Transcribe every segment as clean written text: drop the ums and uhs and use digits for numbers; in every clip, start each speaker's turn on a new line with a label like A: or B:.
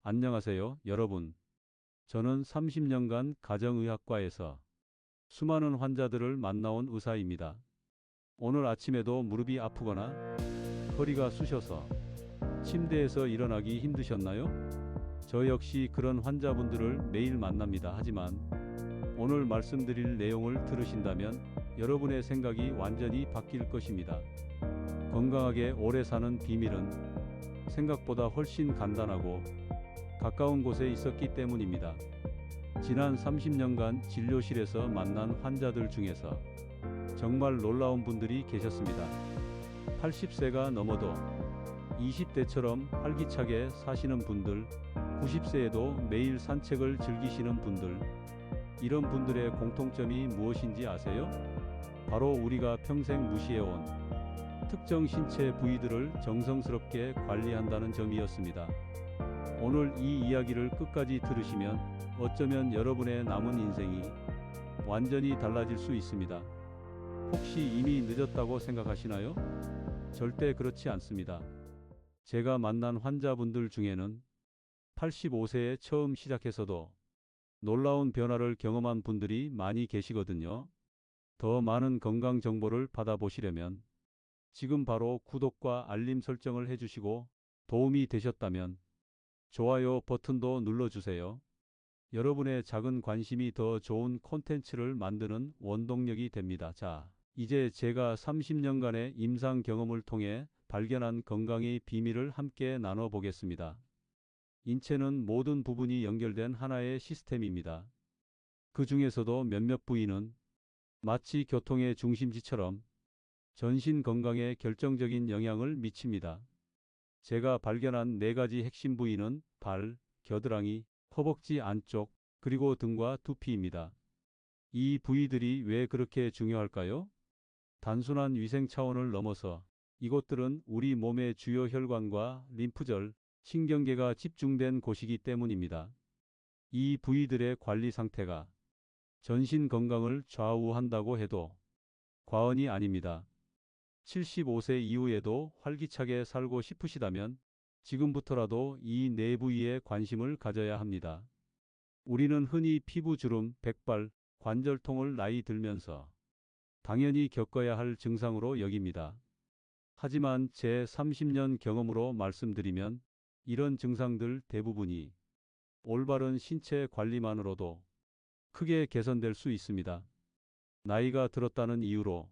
A: 안녕하세요, 여러분. 저는 30년간 가정의학과에서 수많은 환자들을 만나온 의사입니다. 오늘 아침에도 무릎이 아프거나 허리가 쑤셔서 침대에서 일어나기 힘드셨나요? 저 역시 그런 환자분들을 매일 만납니다. 하지만 오늘 말씀드릴 내용을 들으신다면 여러분의 생각이 완전히 바뀔 것입니다. 건강하게 오래 사는 비밀은 생각보다 훨씬 간단하고 가까운 곳에 있었기 때문입니다. 지난 30년간 진료실에서 만난 환자들 중에서 정말 놀라운 분들이 계셨습니다. 80세가 넘어도 20대처럼 활기차게 사시는 분들, 90세에도 매일 산책을 즐기시는 분들, 이런 분들의 공통점이 무엇인지 아세요? 바로 우리가 평생 무시해온 특정 신체 부위들을 정성스럽게 관리한다는 점이었습니다. 오늘 이 이야기를 끝까지 들으시면 어쩌면 여러분의 남은 인생이 완전히 달라질 수 있습니다. 혹시 이미 늦었다고 생각하시나요? 절대 그렇지 않습니다. 제가 만난 환자분들 중에는 85세에 처음 시작해서도 놀라운 변화를 경험한 분들이 많이 계시거든요. 더 많은 건강 정보를 받아보시려면 지금 바로 구독과 알림 설정을 해주시고, 도움이 되셨다면 좋아요 버튼도 눌러주세요. 여러분의 작은 관심이 더 좋은 콘텐츠를 만드는 원동력이 됩니다. 자, 이제 제가 30년간의 임상 경험을 통해 발견한 건강의 비밀을 함께 나눠보겠습니다. 인체는 모든 부분이 연결된 하나의 시스템입니다. 그 중에서도 몇몇 부위는 마치 교통의 중심지처럼 전신 건강에 결정적인 영향을 미칩니다. 제가 발견한 4가지 핵심 부위는 발, 겨드랑이, 허벅지 안쪽, 그리고 등과 두피입니다. 이 부위들이 왜 그렇게 중요할까요? 단순한 위생 차원을 넘어서 이곳들은 우리 몸의 주요 혈관과 림프절, 신경계가 집중된 곳이기 때문입니다. 이 부위들의 관리 상태가 전신 건강을 좌우한다고 해도 과언이 아닙니다. 75세 이후에도 활기차게 살고 싶으시다면 지금부터라도 이 4부위에 관심을 가져야 합니다. 우리는 흔히 피부주름, 백발, 관절통을 나이 들면서 당연히 겪어야 할 증상으로 여깁니다. 하지만 제 30년 경험으로 말씀드리면 이런 증상들 대부분이 올바른 신체 관리만으로도 크게 개선될 수 있습니다. 나이가 들었다는 이유로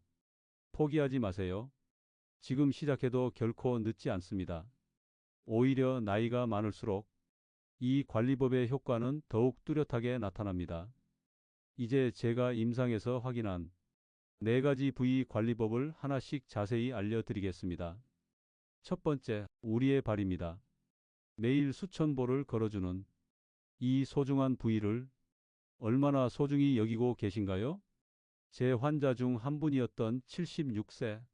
A: 포기하지 마세요. 지금 시작해도 결코 늦지 않습니다. 오히려 나이가 많을수록 이 관리법의 효과는 더욱 뚜렷하게 나타납니다. 이제 제가 임상에서 확인한 4가지 부위 관리법을 하나씩 자세히 알려드리겠습니다. 첫 번째, 우리의 발입니다. 매일 수천 보를 걸어주는 이 소중한 부위를 얼마나 소중히 여기고 계신가요? 제 환자 중 한 분이었던 76세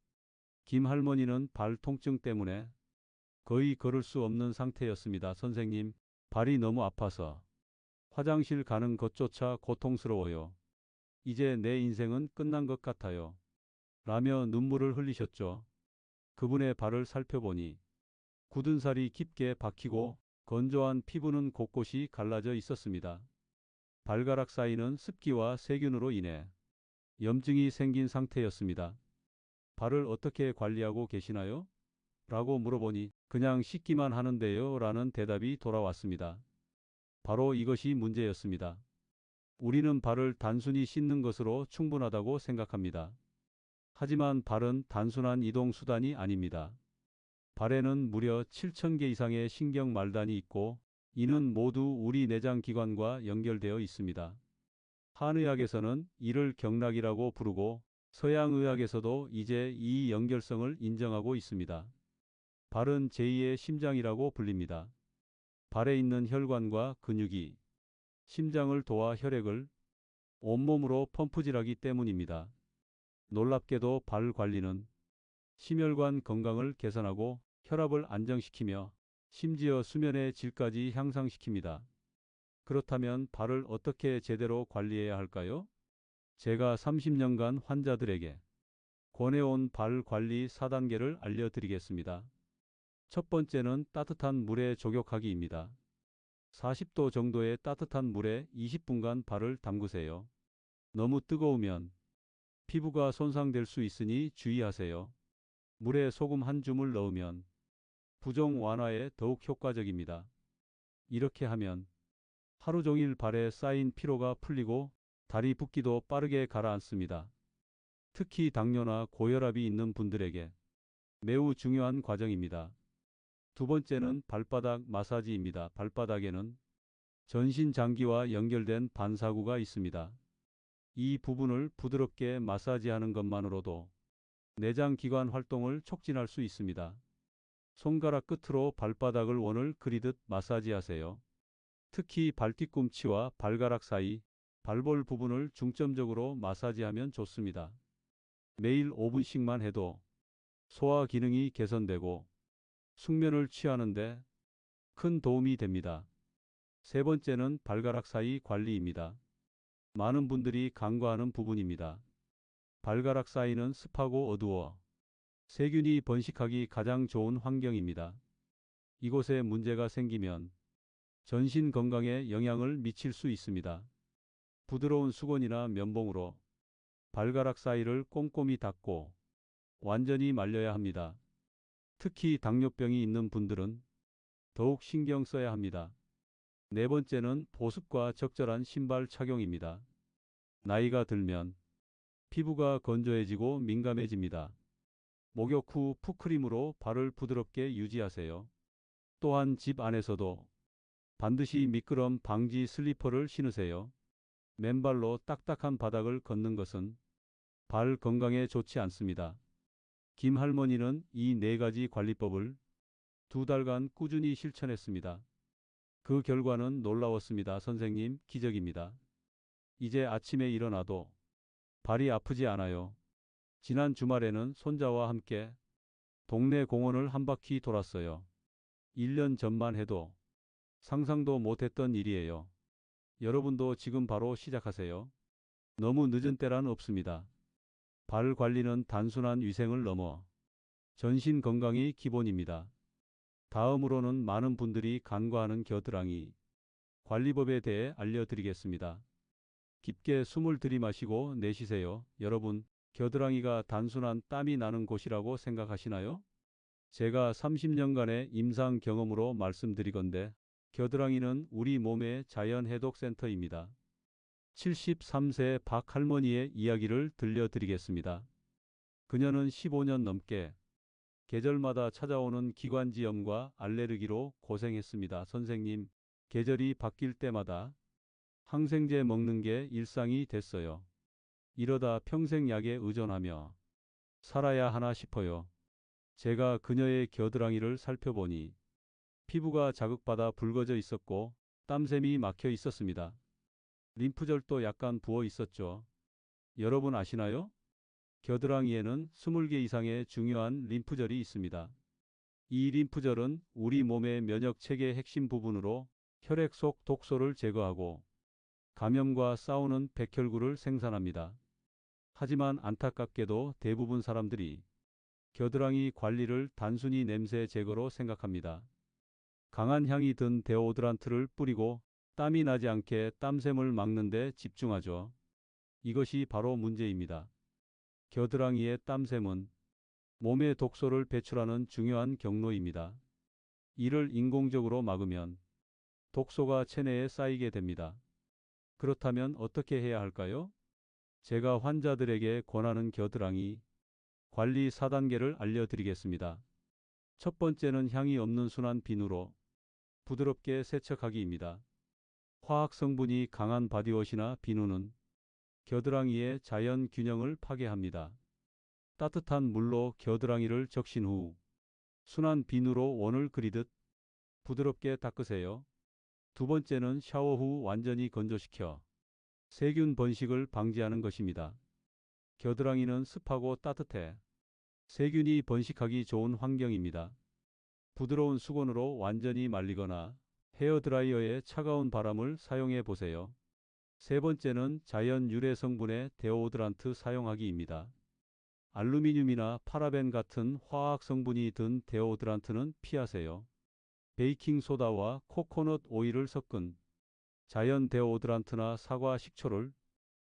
A: 김 할머니는 발 통증 때문에 거의 걸을 수 없는 상태였습니다. 선생님, 발이 너무 아파서 화장실 가는 것조차 고통스러워요. 이제 내 인생은 끝난 것 같아요. 라며 눈물을 흘리셨죠. 그분의 발을 살펴보니 굳은 살이 깊게 박히고 건조한 피부는 곳곳이 갈라져 있었습니다. 발가락 사이는 습기와 세균으로 인해 염증이 생긴 상태였습니다. 발을 어떻게 관리하고 계시나요? 라고 물어보니 그냥 씻기만 하는데요 라는 대답이 돌아왔습니다. 바로 이것이 문제였습니다. 우리는 발을 단순히 씻는 것으로 충분하다고 생각합니다. 하지만 발은 단순한 이동 수단이 아닙니다. 발에는 무려 7,000개 이상의 신경 말단이 있고 이는 모두 우리 내장 기관과 연결되어 있습니다. 한의학에서는 이를 경락이라고 부르고 서양의학에서도 이제 이 연결성을 인정하고 있습니다. 발은 제2의 심장이라고 불립니다. 발에 있는 혈관과 근육이 심장을 도와 혈액을 온몸으로 펌프질하기 때문입니다. 놀랍게도 발 관리는 심혈관 건강을 개선하고 혈압을 안정시키며 심지어 수면의 질까지 향상시킵니다. 그렇다면 발을 어떻게 제대로 관리해야 할까요? 제가 30년간 환자들에게 권해온 발 관리 4단계를 알려드리겠습니다. 첫 번째는 따뜻한 물에 족욕하기입니다. 40도 정도의 따뜻한 물에 20분간 발을 담그세요. 너무 뜨거우면 피부가 손상될 수 있으니 주의하세요. 물에 소금 한 줌을 넣으면 부종 완화에 더욱 효과적입니다. 이렇게 하면 하루 종일 발에 쌓인 피로가 풀리고 다리 붓기도 빠르게 가라앉습니다. 특히 당뇨나 고혈압이 있는 분들에게 매우 중요한 과정입니다. 두 번째는 발바닥 마사지입니다. 발바닥에는 전신 장기와 연결된 반사구가 있습니다. 이 부분을 부드럽게 마사지하는 것만으로도 내장 기관 활동을 촉진할 수 있습니다. 손가락 끝으로 발바닥을 원을 그리듯 마사지하세요. 특히 발뒤꿈치와 발가락 사이 발볼 부분을 중점적으로 마사지하면 좋습니다. 매일 5분씩만 해도 소화 기능이 개선되고 숙면을 취하는데 큰 도움이 됩니다. 세 번째는 발가락 사이 관리입니다. 많은 분들이 간과하는 부분입니다. 발가락 사이는 습하고 어두워 세균이 번식하기 가장 좋은 환경입니다. 이곳에 문제가 생기면 전신 건강에 영향을 미칠 수 있습니다. 부드러운 수건이나 면봉으로 발가락 사이를 꼼꼼히 닦고 완전히 말려야 합니다. 특히 당뇨병이 있는 분들은 더욱 신경 써야 합니다. 네 번째는 보습과 적절한 신발 착용입니다. 나이가 들면 피부가 건조해지고 민감해집니다. 목욕 후 풋크림으로 발을 부드럽게 유지하세요. 또한 집 안에서도 반드시 미끄럼 방지 슬리퍼를 신으세요. 맨발로 딱딱한 바닥을 걷는 것은 발 건강에 좋지 않습니다. 김 할머니는 이 네 가지 관리법을 2달간 꾸준히 실천했습니다. 그 결과는 놀라웠습니다. 선생님, 기적입니다. 이제 아침에 일어나도 발이 아프지 않아요. 지난 주말에는 손자와 함께 동네 공원을 한 바퀴 돌았어요. 1년 전만 해도 상상도 못했던 일이에요. 여러분도 지금 바로 시작하세요. 너무 늦은 때란 없습니다. 발 관리는 단순한 위생을 넘어 전신 건강이 기본입니다. 다음으로는 많은 분들이 간과하는 겨드랑이 관리법에 대해 알려드리겠습니다. 깊게 숨을 들이마시고 내쉬세요. 여러분, 겨드랑이가 단순한 땀이 나는 곳이라고 생각하시나요? 제가 30년간의 임상 경험으로 말씀드리건대 겨드랑이는 우리 몸의 자연 해독센터입니다. 73세 박 할머니의 이야기를 들려드리겠습니다. 그녀는 15년 넘게 계절마다 찾아오는 기관지염과 알레르기로 고생했습니다. 선생님, 계절이 바뀔 때마다 항생제 먹는 게 일상이 됐어요. 이러다 평생 약에 의존하며 살아야 하나 싶어요. 제가 그녀의 겨드랑이를 살펴보니 피부가 자극받아 붉어져 있었고 땀샘이 막혀 있었습니다. 림프절도 약간 부어 있었죠. 여러분 아시나요? 겨드랑이에는 20개 이상의 중요한 림프절이 있습니다. 이 림프절은 우리 몸의 면역 체계의 핵심 부분으로 혈액 속 독소를 제거하고 감염과 싸우는 백혈구를 생산합니다. 하지만 안타깝게도 대부분 사람들이 겨드랑이 관리를 단순히 냄새 제거로 생각합니다. 강한 향이 든 데오드란트를 뿌리고 땀이 나지 않게 땀샘을 막는 데 집중하죠. 이것이 바로 문제입니다. 겨드랑이의 땀샘은 몸의 독소를 배출하는 중요한 경로입니다. 이를 인공적으로 막으면 독소가 체내에 쌓이게 됩니다. 그렇다면 어떻게 해야 할까요? 제가 환자들에게 권하는 겨드랑이 관리 4단계를 알려드리겠습니다. 첫 번째는 향이 없는 순한 비누로 부드럽게 세척하기입니다. 화학 성분이 강한 바디워시나 비누는 겨드랑이의 자연 균형을 파괴합니다. 따뜻한 물로 겨드랑이를 적신 후 순한 비누로 원을 그리듯 부드럽게 닦으세요. 두 번째는 샤워 후 완전히 건조시켜 세균 번식을 방지하는 것입니다. 겨드랑이는 습하고 따뜻해 세균이 번식하기 좋은 환경입니다. 부드러운 수건으로 완전히 말리거나 헤어드라이어에 차가운 바람을 사용해 보세요. 세 번째는 자연 유래 성분의 데오드란트 사용하기입니다. 알루미늄이나 파라벤 같은 화학 성분이 든 데오드란트는 피하세요. 베이킹소다와 코코넛 오일을 섞은 자연 데오드란트나 사과 식초를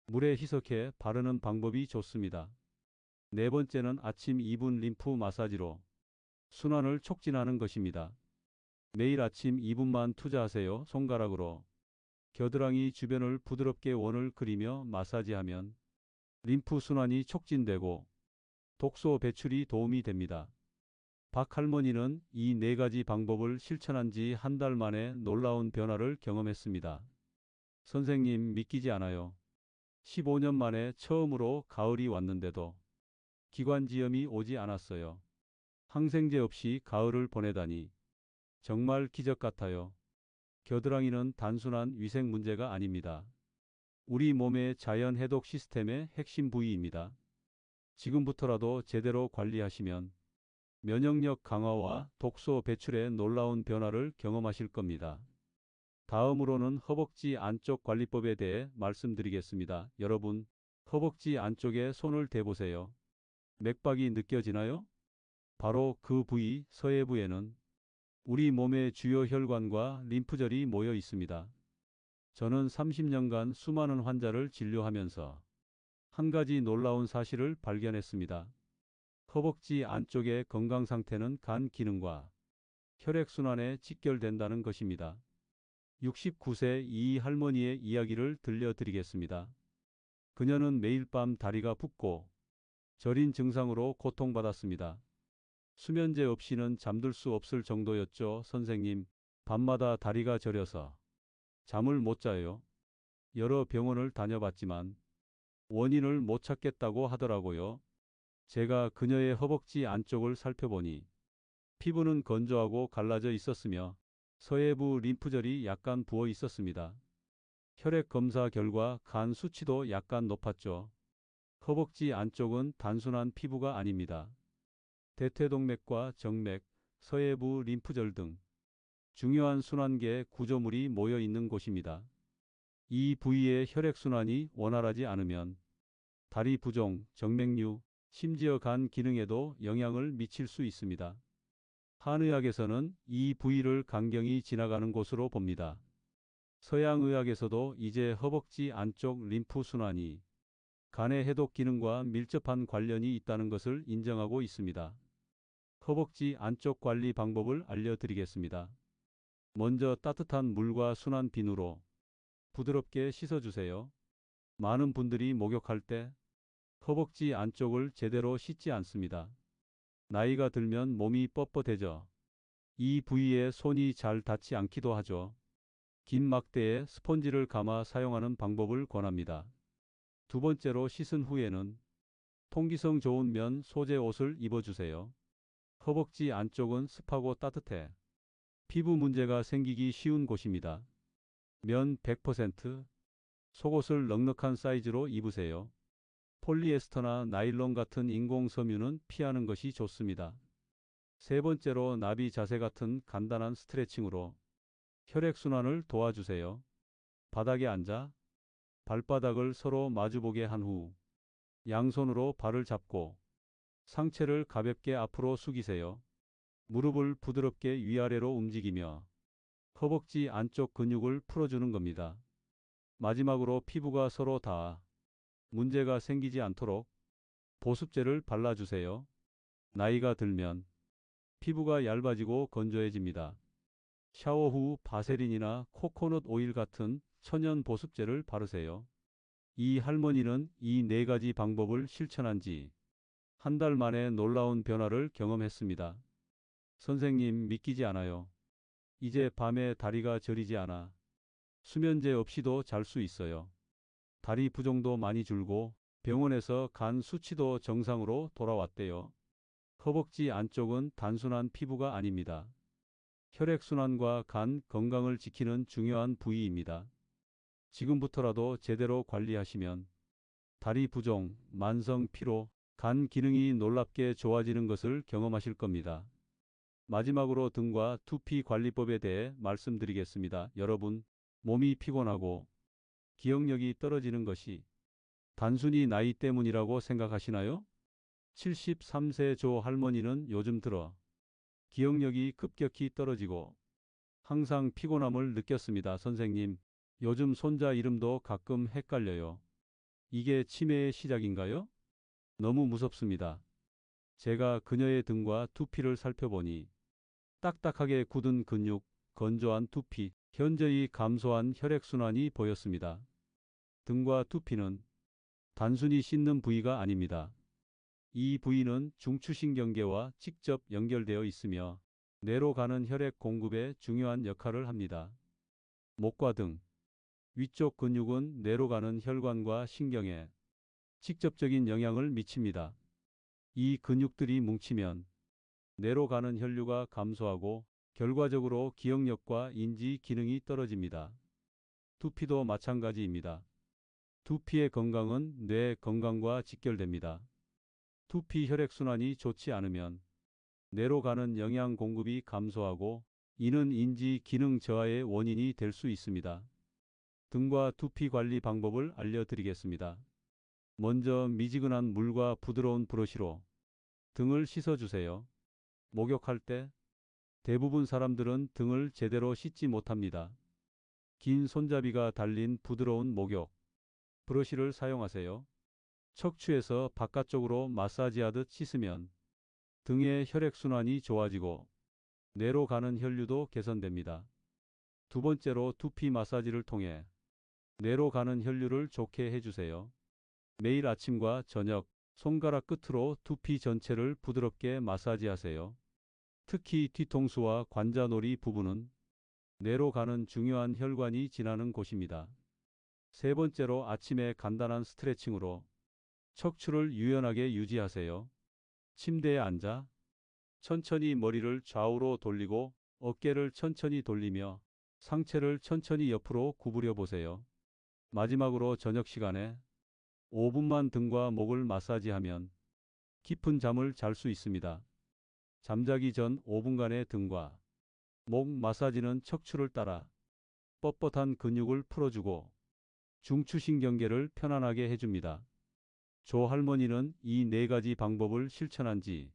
A: 물에 희석해 바르는 방법이 좋습니다. 네 번째는 아침 2분 림프 마사지로 순환을 촉진하는 것입니다. 매일 아침 2분만 투자하세요. 손가락으로 겨드랑이 주변을 부드럽게 원을 그리며 마사지하면 림프 순환이 촉진되고 독소 배출이 도움이 됩니다. 박 할머니는 이 네 가지 방법을 실천한 지 한 달 만에 놀라운 변화를 경험했습니다. 선생님, 믿기지 않아요. 15년 만에 처음으로 가을이 왔는데도 기관지염이 오지 않았어요. 항생제 없이 가을을 보내다니 정말 기적 같아요. 겨드랑이는 단순한 위생 문제가 아닙니다. 우리 몸의 자연 해독 시스템의 핵심 부위입니다. 지금부터라도 제대로 관리하시면 면역력 강화와 독소 배출에 놀라운 변화를 경험하실 겁니다. 다음으로는 허벅지 안쪽 관리법에 대해 말씀드리겠습니다. 여러분, 허벅지 안쪽에 손을 대보세요. 맥박이 느껴지나요? 바로 그 부위, 서해부에는 우리 몸의 주요 혈관과 림프절이 모여 있습니다. 저는 30년간 수많은 환자를 진료하면서 한 가지 놀라운 사실을 발견했습니다. 허벅지 안쪽의 건강 상태는 간 기능과 혈액순환에 직결된다는 것입니다. 69세 이 할머니의 이야기를 들려드리겠습니다. 그녀는 매일 밤 다리가 붓고 저린 증상으로 고통받았습니다. 수면제 없이는 잠들 수 없을 정도였죠. 선생님, 밤마다 다리가 저려서 잠을 못 자요. 여러 병원을 다녀봤지만 원인을 못 찾겠다고 하더라고요. 제가 그녀의 허벅지 안쪽을 살펴보니 피부는 건조하고 갈라져 있었으며 서해부 림프절이 약간 부어 있었습니다. 혈액 검사 결과 간 수치도 약간 높았죠. 허벅지 안쪽은 단순한 피부가 아닙니다. 대퇴동맥과 정맥, 서해부 림프절 등 중요한 순환계 구조물이 모여 있는 곳입니다. 이 부위의 혈액순환이 원활하지 않으면 다리 부종, 정맥류, 심지어 간 기능에도 영향을 미칠 수 있습니다. 한의학에서는 이 부위를 간경이 지나가는 곳으로 봅니다. 서양의학에서도 이제 허벅지 안쪽 림프 순환이 간의 해독 기능과 밀접한 관련이 있다는 것을 인정하고 있습니다. 허벅지 안쪽 관리 방법을 알려드리겠습니다. 먼저 따뜻한 물과 순한 비누로 부드럽게 씻어주세요. 많은 분들이 목욕할 때 허벅지 안쪽을 제대로 씻지 않습니다. 나이가 들면 몸이 뻣뻣해져 이 부위에 손이 잘 닿지 않기도 하죠. 긴 막대에 스펀지를 감아 사용하는 방법을 권합니다. 두 번째로 씻은 후에는 통기성 좋은 면 소재 옷을 입어주세요. 허벅지 안쪽은 습하고 따뜻해 피부 문제가 생기기 쉬운 곳입니다. 면 100%, 속옷을 넉넉한 사이즈로 입으세요. 폴리에스터나 나일론 같은 인공 섬유는 피하는 것이 좋습니다. 세 번째로 나비 자세 같은 간단한 스트레칭으로 혈액순환을 도와주세요. 바닥에 앉아 발바닥을 서로 마주보게 한 후 양손으로 발을 잡고 상체를 가볍게 앞으로 숙이세요. 무릎을 부드럽게 위아래로 움직이며 허벅지 안쪽 근육을 풀어주는 겁니다. 마지막으로 피부가 서로 닿아 문제가 생기지 않도록 보습제를 발라주세요. 나이가 들면 피부가 얇아지고 건조해집니다. 샤워 후 바세린이나 코코넛 오일 같은 천연 보습제를 바르세요. 이 할머니는 이 네 가지 방법을 실천한 지 한 달 만에 놀라운 변화를 경험했습니다. 선생님, 믿기지 않아요. 이제 밤에 다리가 저리지 않아 수면제 없이도 잘 수 있어요. 다리 부종도 많이 줄고 병원에서 간 수치도 정상으로 돌아왔대요. 허벅지 안쪽은 단순한 피부가 아닙니다. 혈액순환과 간 건강을 지키는 중요한 부위입니다. 지금부터라도 제대로 관리하시면 다리 부종, 만성 피로, 간 기능이 놀랍게 좋아지는 것을 경험하실 겁니다. 마지막으로 등과 두피 관리법에 대해 말씀드리겠습니다. 여러분, 몸이 피곤하고 기억력이 떨어지는 것이 단순히 나이 때문이라고 생각하시나요? 73세 조 할머니는 요즘 들어 기억력이 급격히 떨어지고 항상 피곤함을 느꼈습니다, 선생님. 요즘 손자 이름도 가끔 헷갈려요. 이게 치매의 시작인가요? 너무 무섭습니다. 제가 그녀의 등과 두피를 살펴보니 딱딱하게 굳은 근육, 건조한 두피, 현저히 감소한 혈액순환이 보였습니다. 등과 두피는 단순히 씻는 부위가 아닙니다. 이 부위는 중추신경계와 직접 연결되어 있으며 뇌로 가는 혈액 공급에 중요한 역할을 합니다. 목과 등 위쪽 근육은 뇌로 가는 혈관과 신경에 직접적인 영향을 미칩니다. 이 근육들이 뭉치면 뇌로 가는 혈류가 감소하고 결과적으로 기억력과 인지 기능이 떨어집니다. 두피도 마찬가지입니다. 두피의 건강은 뇌 건강과 직결됩니다. 두피 혈액순환이 좋지 않으면 뇌로 가는 영양 공급이 감소하고 이는 인지 기능 저하의 원인이 될 수 있습니다. 등과 두피 관리 방법을 알려드리겠습니다. 먼저 미지근한 물과 부드러운 브러쉬로 등을 씻어주세요. 목욕할 때 대부분 사람들은 등을 제대로 씻지 못합니다. 긴 손잡이가 달린 부드러운 목욕 브러쉬를 사용하세요. 척추에서 바깥쪽으로 마사지하듯 씻으면 등의 혈액순환이 좋아지고 뇌로 가는 혈류도 개선됩니다. 두 번째로 두피 마사지를 통해 뇌로 가는 혈류를 좋게 해주세요. 매일 아침과 저녁 손가락 끝으로 두피 전체를 부드럽게 마사지하세요. 특히 뒤통수와 관자놀이 부분은 뇌로 가는 중요한 혈관이 지나는 곳입니다. 세 번째로 아침에 간단한 스트레칭으로 척추를 유연하게 유지하세요. 침대에 앉아 천천히 머리를 좌우로 돌리고 어깨를 천천히 돌리며 상체를 천천히 옆으로 구부려 보세요. 마지막으로 저녁 시간에 5분만 등과 목을 마사지하면 깊은 잠을 잘 수 있습니다. 잠자기 전 5분간의 등과 목 마사지는 척추를 따라 뻣뻣한 근육을 풀어주고 중추신경계를 편안하게 해줍니다. 조 할머니는 이 네 가지 방법을 실천한 지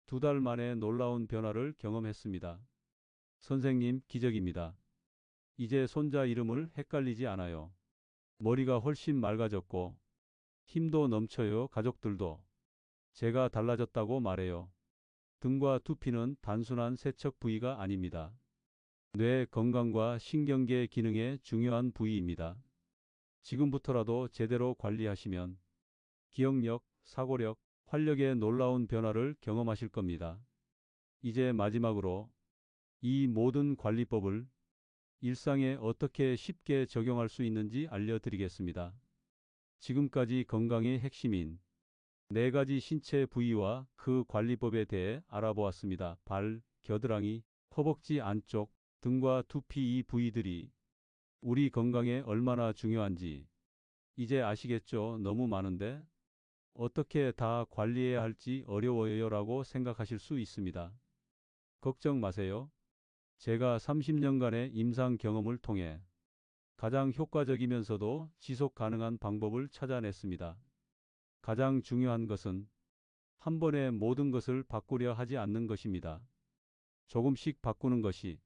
A: 2달 만에 놀라운 변화를 경험했습니다. 선생님, 기적입니다. 이제 손자 이름을 헷갈리지 않아요. 머리가 훨씬 맑아졌고 힘도 넘쳐요. 가족들도 제가 달라졌다고 말해요. 등과 두피는 단순한 세척 부위가 아닙니다. 뇌 건강과 신경계 기능에 중요한 부위입니다. 지금부터라도 제대로 관리하시면 기억력, 사고력, 활력에 놀라운 변화를 경험하실 겁니다. 이제 마지막으로 이 모든 관리법을 일상에 어떻게 쉽게 적용할 수 있는지 알려드리겠습니다. 지금까지 건강의 핵심인 네 가지 신체 부위와 그 관리법에 대해 알아보았습니다. 발, 겨드랑이, 허벅지 안쪽, 등과 두피 이 부위들이 우리 건강에 얼마나 중요한지 이제 아시겠죠? 너무 많은데 어떻게 다 관리해야 할지 어려워요라고 생각하실 수 있습니다. 걱정 마세요. 제가 30년간의 임상 경험을 통해 가장 효과적이면서도 지속 가능한 방법을 찾아냈습니다. 가장 중요한 것은 한 번에 모든 것을 바꾸려 하지 않는 것입니다. 조금씩 바꾸는 것이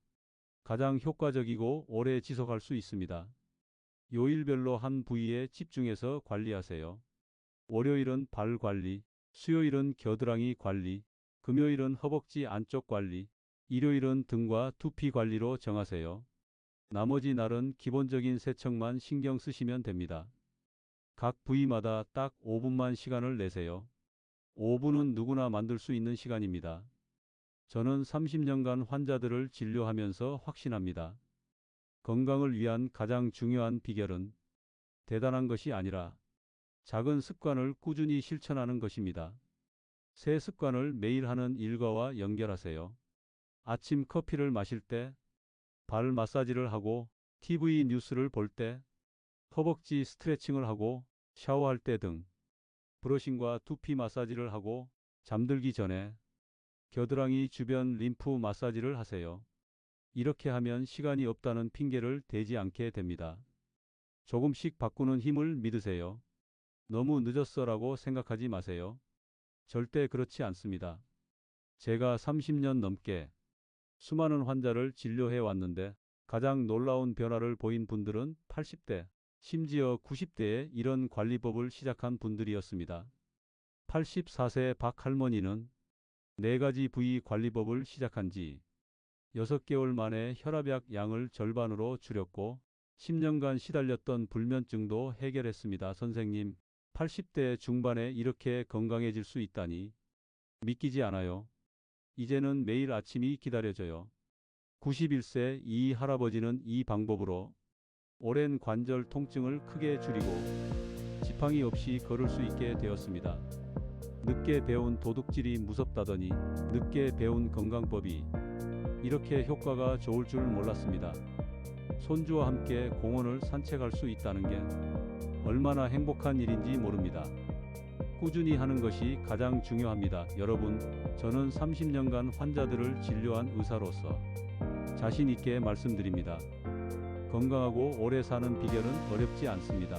A: 가장 효과적이고 오래 지속할 수 있습니다. 요일별로 한 부위에 집중해서 관리하세요. 월요일은 발 관리, 수요일은 겨드랑이 관리, 금요일은 허벅지 안쪽 관리, 일요일은 등과 두피 관리로 정하세요. 나머지 날은 기본적인 세척만 신경 쓰시면 됩니다. 각 부위마다 딱 5분만 시간을 내세요. 5분은 누구나 만들 수 있는 시간입니다. 저는 30년간 환자들을 진료하면서 확신합니다. 건강을 위한 가장 중요한 비결은 대단한 것이 아니라 작은 습관을 꾸준히 실천하는 것입니다. 새 습관을 매일 하는 일과와 연결하세요. 아침 커피를 마실 때, 발 마사지를 하고, TV 뉴스를 볼 때, 허벅지 스트레칭을 하고, 샤워할 때 등, 브러싱과 두피 마사지를 하고, 잠들기 전에 겨드랑이 주변 림프 마사지를 하세요. 이렇게 하면 시간이 없다는 핑계를 대지 않게 됩니다. 조금씩 바꾸는 힘을 믿으세요. 너무 늦었어라고 생각하지 마세요. 절대 그렇지 않습니다. 제가 30년 넘게 수많은 환자를 진료해 왔는데 가장 놀라운 변화를 보인 분들은 80대, 심지어 90대에 이런 관리법을 시작한 분들이었습니다. 84세 박 할머니는 4가지 부위 관리법을 시작한 지 6개월 만에 혈압약 양을 절반으로 줄였고 10년간 시달렸던 불면증도 해결했습니다. 선생님, 80대 중반에 이렇게 건강해질 수 있다니 믿기지 않아요. 이제는 매일 아침이 기다려져요. 91세 이 할아버지는 이 방법으로 오랜 관절 통증을 크게 줄이고 지팡이 없이 걸을 수 있게 되었습니다. 늦게 배운 도둑질이 무섭다더니 늦게 배운 건강법이 이렇게 효과가 좋을 줄 몰랐습니다. 손주와 함께 공원을 산책할 수 있다는 게 얼마나 행복한 일인지 모릅니다. 꾸준히 하는 것이 가장 중요합니다. 여러분, 저는 30년간 환자들을 진료한 의사로서 자신 있게 말씀드립니다. 건강하고 오래 사는 비결은 어렵지 않습니다.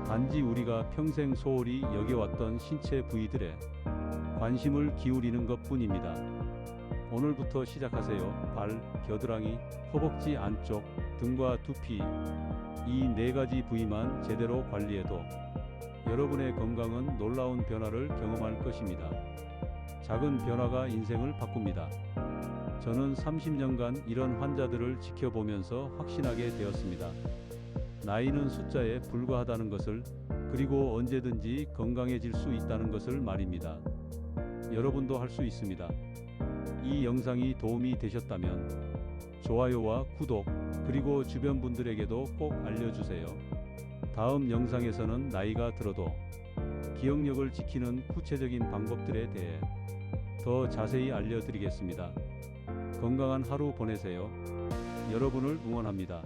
A: 단지 우리가 평생 소홀히 여겨왔던 신체 부위들에 관심을 기울이는 것뿐입니다. 오늘부터 시작하세요. 발, 겨드랑이, 허벅지 안쪽, 등과 두피, 이 4가지 부위만 제대로 관리해도 여러분의 건강은 놀라운 변화를 경험할 것입니다. 작은 변화가 인생을 바꿉니다. 저는 30년간 이런 환자들을 지켜보면서 확신하게 되었습니다. 나이는 숫자에 불과하다는 것을, 그리고 언제든지 건강해질 수 있다는 것을 말입니다. 여러분도 할 수 있습니다. 이 영상이 도움이 되셨다면 좋아요와 구독, 그리고 주변 분들에게도 꼭 알려주세요. 다음 영상에서는 나이가 들어도 기억력을 지키는 구체적인 방법들에 대해 더 자세히 알려드리겠습니다. 건강한 하루 보내세요. 여러분을 응원합니다.